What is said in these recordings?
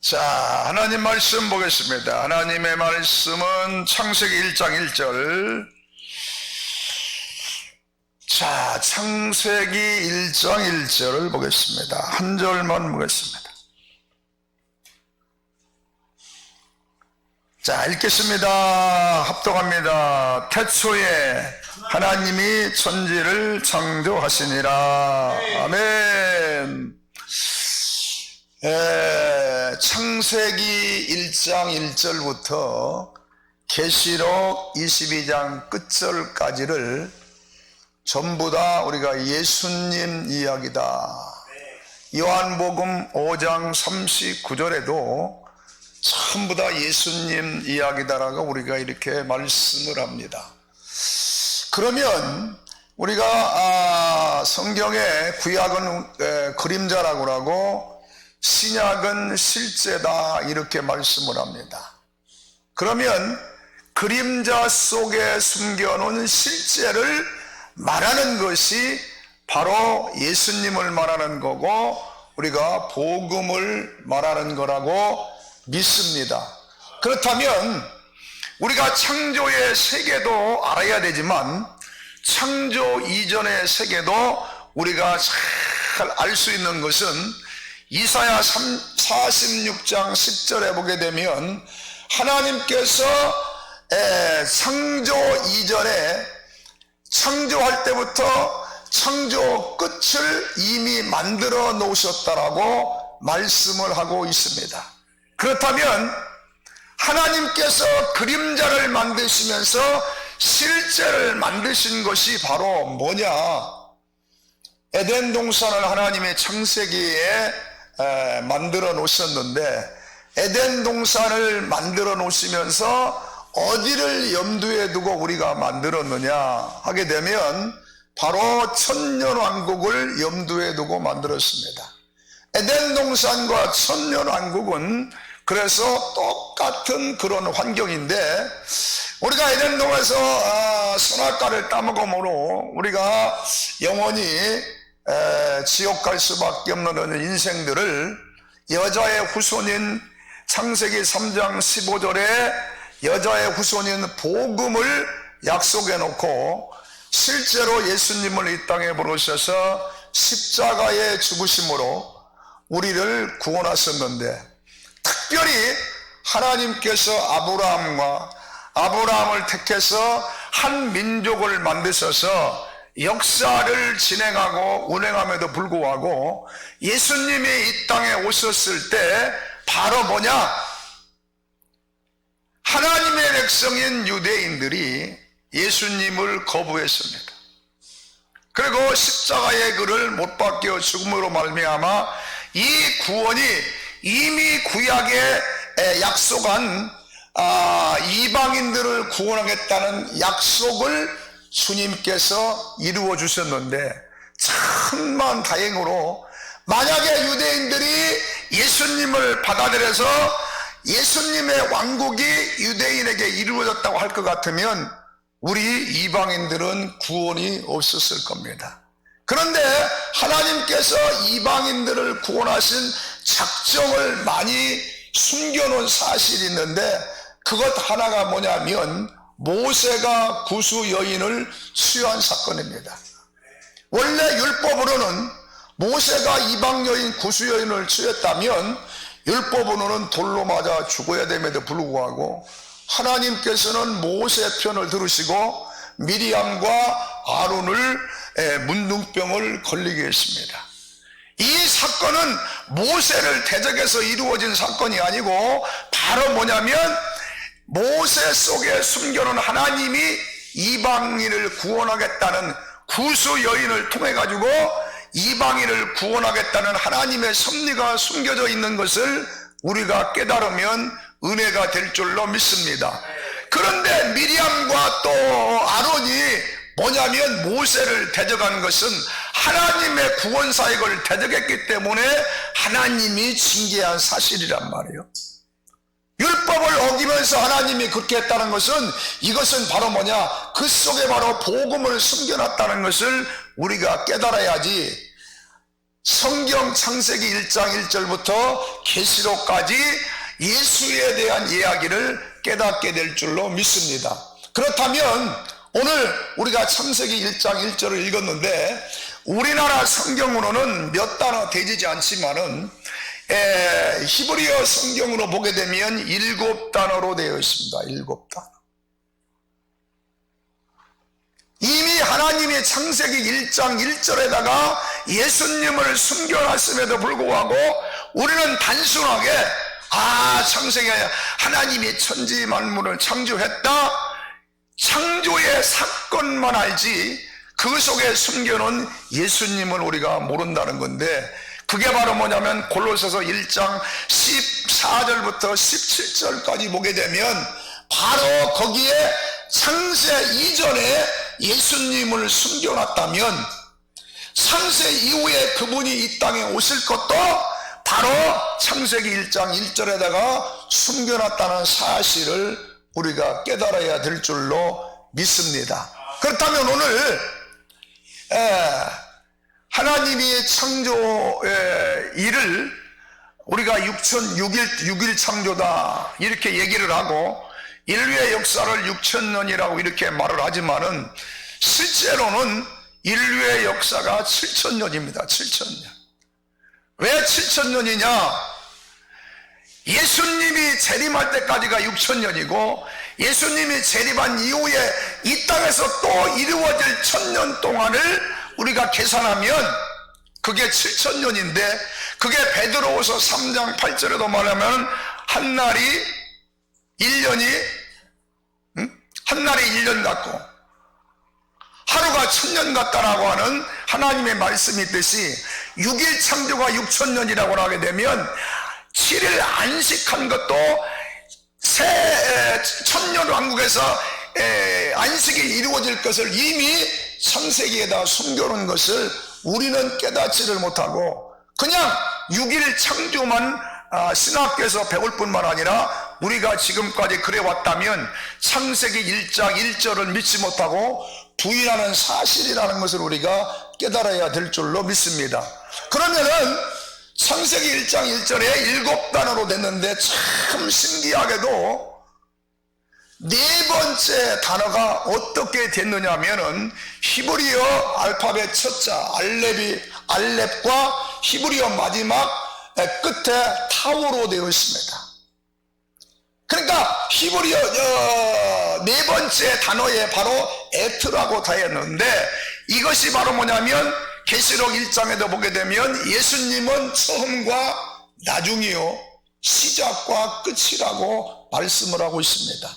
자, 하나님 말씀 보겠습니다. 하나님의 말씀은 창세기 1장 1절. 자, 창세기 1장 1절을 보겠습니다. 한 절만 보겠습니다. 자, 읽겠습니다. 합독합니다. 태초에 하나님이 천지를 창조하시니라. 아멘. 창세기 1장 1절부터 계시록 22장 끝절까지를 전부 다 우리가 예수님 이야기다. 요한복음 5장 39절에도 전부 다 예수님 이야기다라고 우리가 이렇게 말씀을 합니다. 그러면 우리가 성경의 구약은 그림자라고 하고 신약은 실제다 이렇게 말씀을 합니다. 그러면 그림자 속에 숨겨놓은 실제를 말하는 것이 바로 예수님을 말하는 거고 우리가 복음을 말하는 거라고 믿습니다. 그렇다면 우리가 창조의 세계도 알아야 되지만 창조 이전의 세계도 우리가 잘 알 수 있는 것은 이사야 46장 10절에 보게 되면 하나님께서 창조 이전에 창조할 때부터 창조 끝을 이미 만들어 놓으셨다라고 말씀을 하고 있습니다. 그렇다면 하나님께서 그림자를 만드시면서 실제를 만드신 것이 바로 뭐냐? 에덴 동산을 하나님의 창세기에 만들어 놓으셨는데 에덴 동산을 만들어 놓으시면서 어디를 염두에 두고 우리가 만들었느냐 하게 되면 바로 천년왕국을 염두에 두고 만들었습니다. 에덴 동산과 천년왕국은 그래서 똑같은 그런 환경인데 우리가 에덴 동에서 선악과를 따먹음으로 우리가 영원히 지옥 갈 수밖에 없는 인생들을 여자의 후손인 창세기 3장 15절에 여자의 후손인 복음을 약속해 놓고 실제로 예수님을 이 땅에 부르셔서 십자가의 죽으심으로 우리를 구원하셨는데 특별히 하나님께서 아브라함을 택해서 한 민족을 만드셔서 역사를 진행하고 운행함에도 불구하고 예수님이 이 땅에 오셨을 때 바로 뭐냐? 하나님의 백성인 유대인들이 예수님을 거부했습니다. 그리고 십자가의 그를 못 박혀 죽음으로 말미암아 이 구원이 이미 구약에 약속한 이방인들을 구원하겠다는 약속을 주님께서 이루어 주셨는데 천만 다행으로 만약에 유대인들이 예수님을 받아들여서 예수님의 왕국이 유대인에게 이루어졌다고 할 것 같으면 우리 이방인들은 구원이 없었을 겁니다. 그런데 하나님께서 이방인들을 구원하신 작정을 많이 숨겨놓은 사실이 있는데 그것 하나가 뭐냐면 모세가 구수 여인을 취한 사건입니다. 원래 율법으로는 모세가 이방 여인 구수 여인을 취했다면 율법으로는 돌로 맞아 죽어야 됨에도 불구하고 하나님께서는 모세 편을 들으시고 미리암과 아론을 문둥병을 걸리게 했습니다. 이 사건은 모세를 대적해서 이루어진 사건이 아니고 바로 뭐냐면 모세 속에 숨겨놓은 하나님이 이방인을 구원하겠다는 구수 여인을 통해 가지고 이방인을 구원하겠다는 하나님의 섭리가 숨겨져 있는 것을 우리가 깨달으면 은혜가 될 줄로 믿습니다. 그런데 미리암과 또 아론이 뭐냐면 모세를 대적한 것은 하나님의 구원 사역을 대적했기 때문에 하나님이 징계한 사실이란 말이에요. 율법을 어기면서 하나님이 그렇게 했다는 것은 이것은 바로 뭐냐? 그 속에 바로 복음을 숨겨놨다는 것을 우리가 깨달아야지 성경 창세기 1장 1절부터 계시록까지 예수에 대한 이야기를 깨닫게 될 줄로 믿습니다. 그렇다면 오늘 우리가 창세기 1장 1절을 읽었는데 우리나라 성경으로는 몇 단어 되지 않지만은 히브리어 성경으로 보게 되면 7단어로 되어 있습니다. 7단어. 이미 하나님이 창세기 1장 1절에다가 예수님을 숨겨놨음에도 불구하고 우리는 단순하게 창세기 하나님이 천지 만물을 창조했다, 창조의 사건만 알지 그 속에 숨겨놓은 예수님을 우리가 모른다는 건데, 그게 바로 뭐냐면 골로새서 1장 14절부터 17절까지 보게 되면 바로 거기에 창세 이전에 예수님을 숨겨놨다면 창세 이후에 그분이 이 땅에 오실 것도 바로 창세기 1장 1절에다가 숨겨놨다는 사실을 우리가 깨달아야 될 줄로 믿습니다. 그렇다면 오늘 하나님이 창조의 일을 우리가 6일 창조다 이렇게 얘기를 하고 인류의 역사를 6,000년이라고 이렇게 말을 하지만은 실제로는 인류의 역사가 7,000년입니다. 7,000년. 왜 7,000년이냐? 예수님이 재림할 때까지가 6,000년이고 예수님이 재림한 이후에 이 땅에서 또 이루어질 1,000년 동안을 우리가 계산하면 그게 7,000년인데, 그게 베드로후서 3장 8절에도 말하면 한 날이 1년이 한 날이 1년 같고 하루가 1,000년 같다라고 하는 하나님의 말씀이 있듯이 6일 창조가 6,000년이라고 하게 되면 7일 안식한 것도 새 천년 왕국에서 안식이 이루어질 것을 이미 창세기에다 숨겨놓은 것을 우리는 깨닫지를 못하고 그냥 6일 창조만 신학교에서 배울 뿐만 아니라 우리가 지금까지 그래왔다면 창세기 1장 1절을 믿지 못하고 부인하는 사실이라는 것을 우리가 깨달아야 될 줄로 믿습니다. 그러면은 창세기 1장 1절에 7단어로 됐는데 참 신기하게도 네 번째 단어가 어떻게 됐느냐 하면은 히브리어 알파벳 첫자 알렙과 히브리어 마지막 끝에 타우로 되어 있습니다. 그러니까 히브리어 네 번째 단어에 바로 에트라고 되었는데 이것이 바로 뭐냐면 계시록 1장에도 보게 되면 예수님은 처음과 나중이요 시작과 끝이라고 말씀을 하고 있습니다.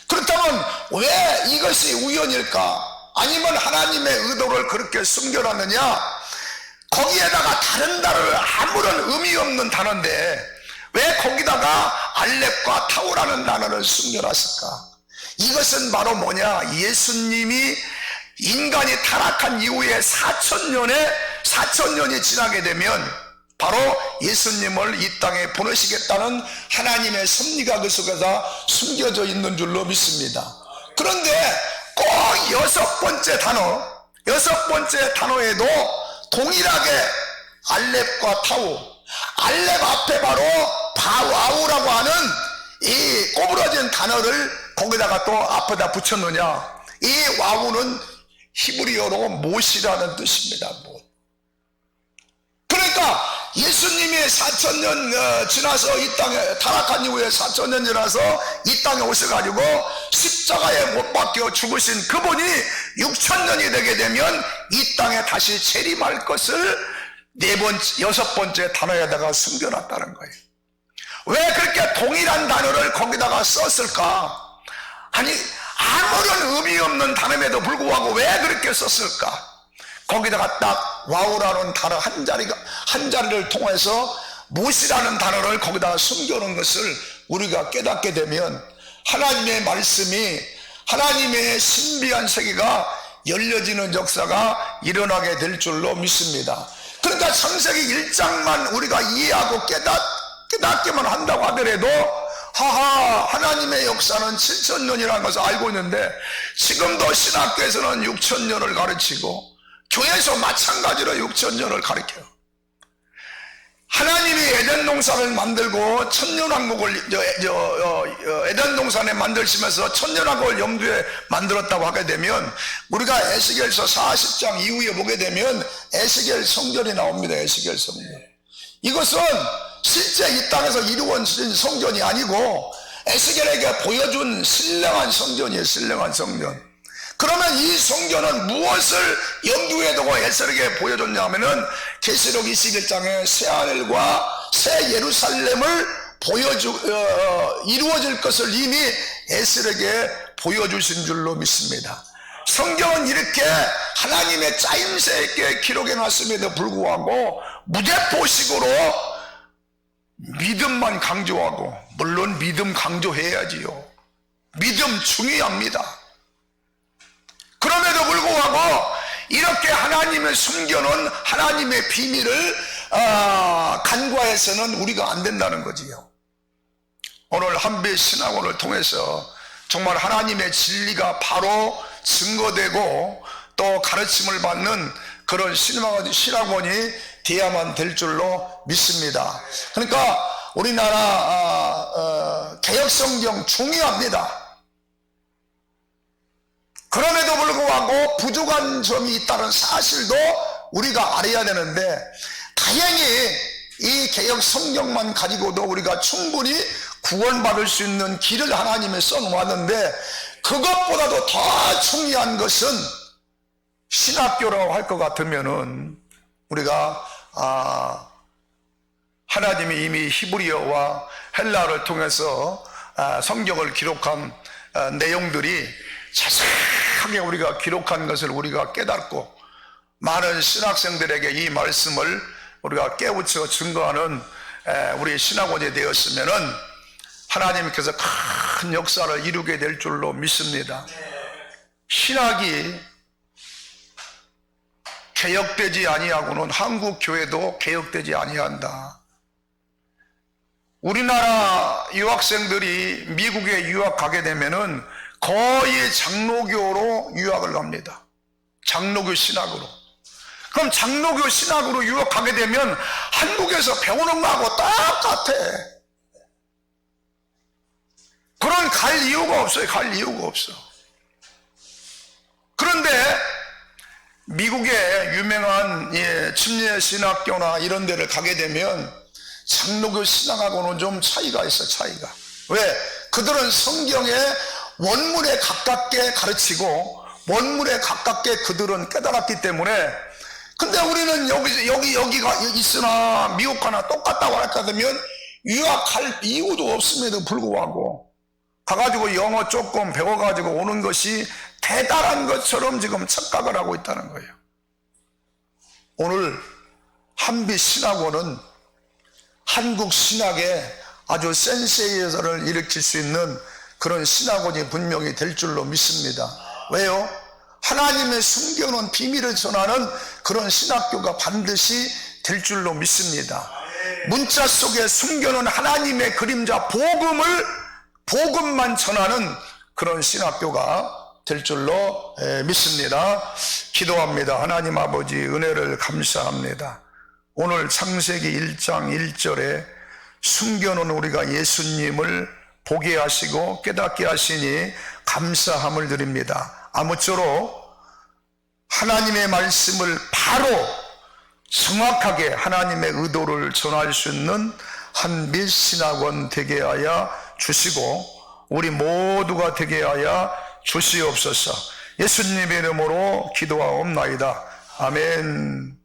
그렇다면 왜 이것이 우연일까? 아니면 하나님의 의도를 그렇게 숨겨놨느냐? 거기에다가 다른 단어를 아무런 의미 없는 단어인데 왜 거기다가 알렙과 타우라는 단어를 숨겨놨을까? 이것은 바로 뭐냐? 예수님이 인간이 타락한 이후에 4,000년이 지나게 되면 바로 예수님을 이 땅에 보내시겠다는 하나님의 섭리가 그 속에다 숨겨져 있는 줄로 믿습니다. 그런데 꼭 여섯 번째 단어에도 동일하게 알렙과 타우, 알렙 앞에 바로 바와우라고 하는 이 꼬부러진 단어를 거기다가 또 앞에다 붙였느냐? 이 와우는 히브리어로 못이라는 뜻입니다. 못. 그러니까 예수님이 4,000년 지나서 이 땅에 타락한 이후에 4,000년 지나서 이 땅에 오셔가지고 십자가에 못 박혀 죽으신 그분이 6,000년이 되게 되면 이 땅에 다시 재림할 것을 여섯 번째 단어에다가 숨겨놨다는 거예요. 왜 그렇게 동일한 단어를 거기다가 썼을까? 아니 아무런 의미 없는 단어에도 불구하고 왜 그렇게 썼을까? 거기다가 딱 와우라는 단어 한 자리를 통해서 못이라는 단어를 거기다가 숨겨놓은 것을 우리가 깨닫게 되면 하나님의 말씀이 하나님의 신비한 세계가 열려지는 역사가 일어나게 될 줄로 믿습니다. 그러니까 창세기 1장만 우리가 이해하고 깨닫기만 한다고 하더라도 하나님의 역사는 7,000년이라는 것을 알고 있는데 지금도 신학교에서는 6,000년을 가르치고 교회에서 마찬가지로 6,000년을 가르쳐요. 하나님이 에덴 동산을 만들고 천년왕국을 에덴 동산에 만드시면서 천년왕국을 염두에 만들었다고 하게 되면 우리가 에스겔서 40장 이후에 보게 되면 에스겔 성전이 나옵니다. 에스겔 성전. 이것은 실제 이 땅에서 이루어진 성전이 아니고 에스겔에게 보여준 신령한 성전이에요. 신령한 성전. 그러면 이 성전은 무엇을 염두에 두고 에스겔에게 보여줬냐 하면은 계시록 21장에 새하늘과 새 예루살렘을 이루어질 것을 이미 에스겔에게 보여주신 줄로 믿습니다. 성경은 이렇게 하나님의 짜임새 있게 기록해 놨음에도 불구하고 무대포식으로 믿음만 강조하고, 물론 믿음 강조해야지요. 믿음 중요합니다. 그럼에도 불구하고 이렇게 하나님의 숨겨놓은 하나님의 비밀을 간과해서는 우리가 안 된다는 거지요. 오늘 한빛 신학원을 통해서 정말 하나님의 진리가 바로 증거되고 또 가르침을 받는 그런 신학원이 되어야만 될 줄로 믿습니다. 그러니까 우리나라 개혁성경 중요합니다. 그럼에도 불구하고 부족한 점이 있다는 사실도 우리가 알아야 되는데, 다행히 이 개혁 성경만 가지고도 우리가 충분히 구원받을 수 있는 길을 하나님이 써놓았는데, 그것보다도 더 중요한 것은 신학교라고 할 것 같으면은 우리가 하나님이 이미 히브리어와 헬라어를 통해서 성경을 기록한 내용들이 자세하게 우리가 기록한 것을 우리가 깨닫고 많은 신학생들에게 이 말씀을 우리가 깨우쳐 증거하는 우리 신학원이 되었으면은 하나님께서 큰 역사를 이루게 될 줄로 믿습니다. 신학이 개혁되지 아니하고는 한국 교회도 개혁되지 아니한다. 우리나라 유학생들이 미국에 유학 가게 되면은 거의 장로교로 유학을 갑니다. 장로교 신학으로. 그럼 장로교 신학으로 유학 가게 되면 한국에서 배우는 거하고 똑같아. 그런 갈 이유가 없어요. 갈 이유가 없어. 그런데 미국의 유명한 침례 신학교나 이런 데를 가게 되면 장로교 신학하고는 좀 차이가 있어. 차이가. 왜? 그들은 성경의 원문에 가깝게 가르치고 원문에 가깝게 그들은 깨달았기 때문에. 근데 우리는 여기가 있으나 미국 가나 똑같다고 할까 하면 유학할 이유도 없음에도 불구하고 가가지고 영어 조금 배워가지고 오는 것이 대단한 것처럼 지금 착각을 하고 있다는 거예요. 오늘 한빛 신학원은 한국 신학에 아주 센세이션을 일으킬 수 있는 그런 신학원이 분명히 될 줄로 믿습니다. 왜요? 하나님의 숨겨놓은 비밀을 전하는 그런 신학교가 반드시 될 줄로 믿습니다. 문자 속에 숨겨놓은 하나님의 그림자 복음만 전하는 그런 신학교가 될 줄로 믿습니다. 기도합니다. 하나님 아버지 은혜를 감사합니다. 오늘 창세기 1장 1절에 숨겨놓은 우리가 예수님을 보게 하시고 깨닫게 하시니 감사함을 드립니다. 아무쪼록 하나님의 말씀을 바로 정확하게 하나님의 의도를 전할 수 있는 한빛 신학원 되게 하여 주시고 우리 모두가 되게 하여 주시옵소서. 예수님의 이름으로 기도하옵나이다. 아멘.